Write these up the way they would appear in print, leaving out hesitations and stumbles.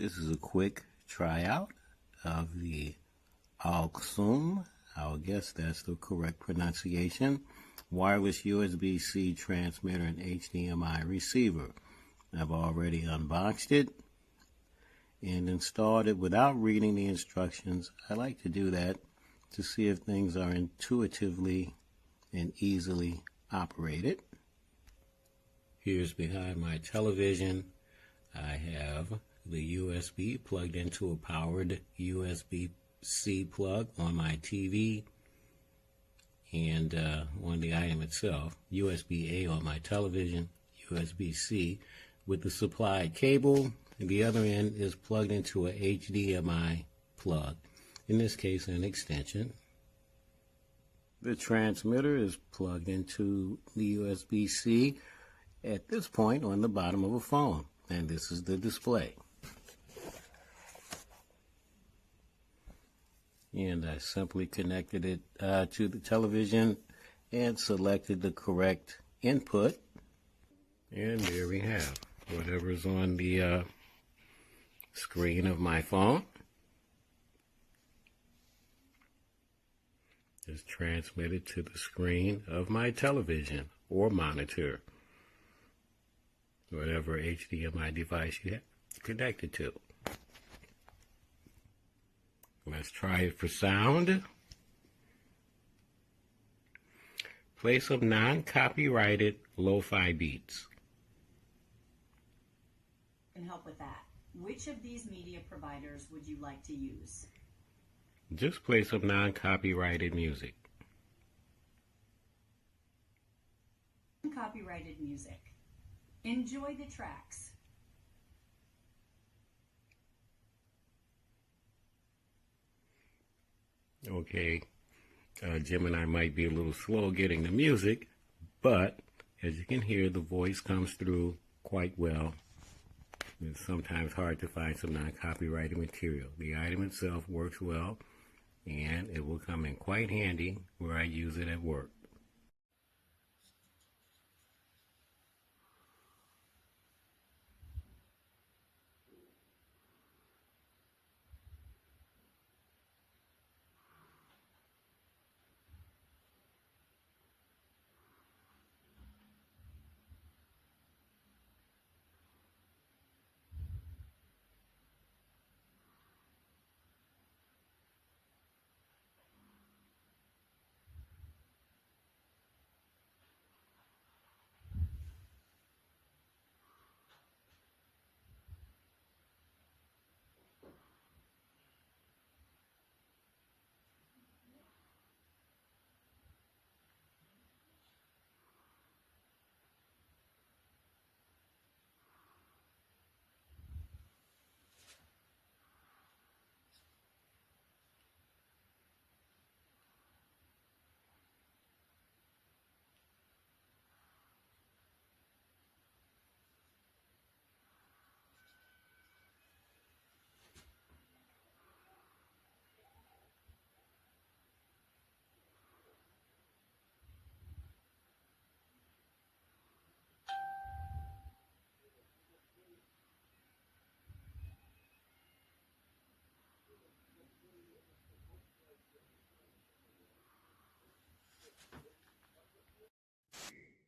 This is a quick tryout of the Alxum, I guess that's the correct pronunciation, wireless USB-C transmitter and HDMI receiver. I've already unboxed it and installed it without reading the instructions. I like to do that to see if things are intuitively and easily operated. Here's behind my television. I have the USB plugged into a powered USB-C plug on my TV, and on the item itself, USB-A on my television, USB-C with the supplied cable, and the other end is plugged into a HDMI plug, in this case an extension. The transmitter is plugged into the USB-C at this point on the bottom of a phone, and this is the display. And I simply connected it to the television and selected the correct input, and there we have whatever's on the screen of my phone is transmitted to the screen of my television or monitor, whatever HDMI device you have connected to. Let's try it for sound. Play some non-copyrighted lo-fi beats. Can help with that. Which of these media providers would you like to use? Just play some non-copyrighted music. Copyrighted music. Enjoy the tracks. Okay, Jim and I might be a little slow getting the music, but as you can hear, the voice comes through quite well. It's sometimes hard to find some non-copyrighted material. The item itself works well, and it will come in quite handy where I use it at work.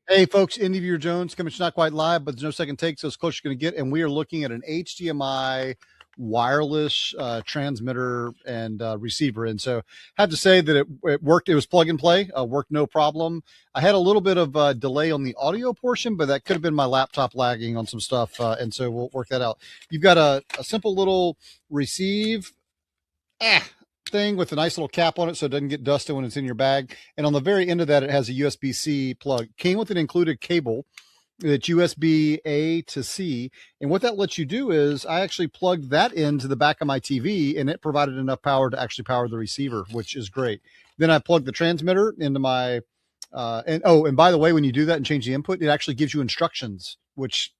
Hey folks, Interviewer Jones coming. It's not quite live, but there's no second take, so as close you're going to get. And we are looking at an HDMI wireless transmitter and receiver. And so I have to say that it worked. It was plug and play, worked no problem. I had a little bit of delay on the audio portion, but that could have been my laptop lagging on some stuff. And so we'll work that out. You've got a simple little receive thing with a nice little cap on it so it doesn't get dusted when it's in your bag. And on the very end of that, it has a USB-C plug. Came with an included cable that's USB-A to C. And what that lets you do is I actually plugged that into the back of my TV, and it provided enough power to actually power the receiver, which is great. Then I plugged the transmitter into my and by the way, when you do that and change the input, it actually gives you instructions, which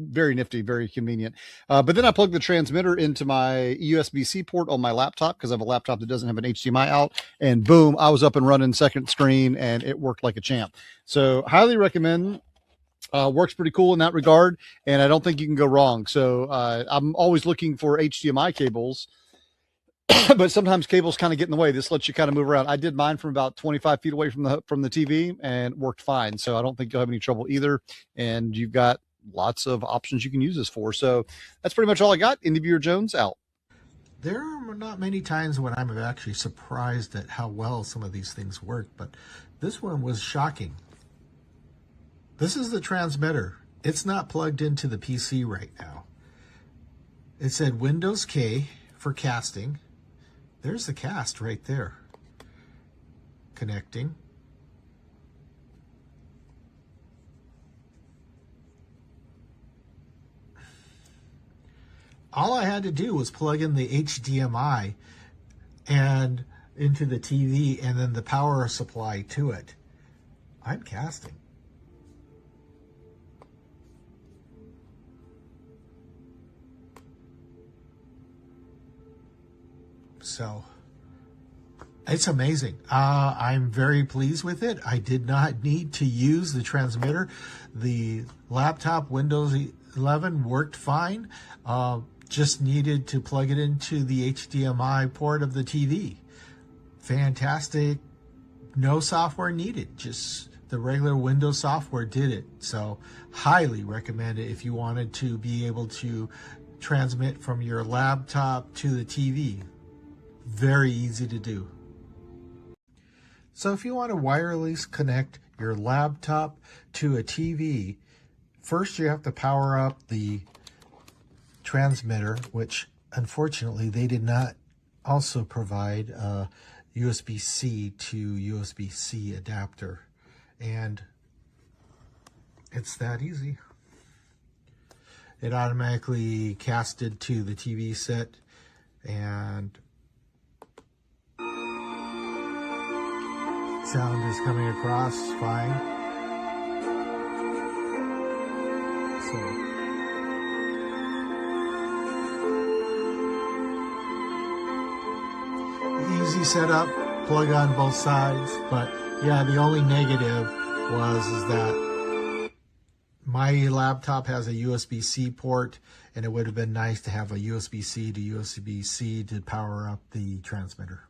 very nifty, very convenient. But then I plugged the transmitter into my USB-C port on my laptop because I have a laptop that doesn't have an HDMI out, and boom, I was up and running second screen, and it worked like a champ. So highly recommend Works pretty cool in that regard, and I don't think you can go wrong. So I'm always looking for HDMI cables, but sometimes cables kind of get in the way. This lets you kind of move around. I did mine from about 25 feet away from the TV, and it worked fine. So I don't think you'll have any trouble either. And you've got lots of options you can use this for. So that's pretty much all I got. Interviewer Jones out. There are not many times when I'm actually surprised at how well some of these things work, but this one was shocking. This is the transmitter. It's not plugged into the PC right now. It said Windows K for casting. There's the cast right there. Connecting. All I had to do was plug in the HDMI and into the TV and then the power supply to it. I'm casting. So it's amazing. I'm very pleased with it. I did not need to use the transmitter. The laptop Windows 11 worked fine. Just needed to plug it into the HDMI port of the TV. Fantastic. No software needed. Just the regular Windows software did it. So highly recommend it if you wanted to be able to transmit from your laptop to the TV. Very easy to do. So if you want to wirelessly connect your laptop to a TV, first you have to power up the transmitter, which unfortunately they did not also provide a USB-C to USB-C adapter. And it's that easy. It automatically casted to the TV set, and sound is coming across fine. So easy setup, plug on both sides, but yeah, the only negative is that my laptop has a USB-C port, and it would have been nice to have a USB-C to USB-C to power up the transmitter.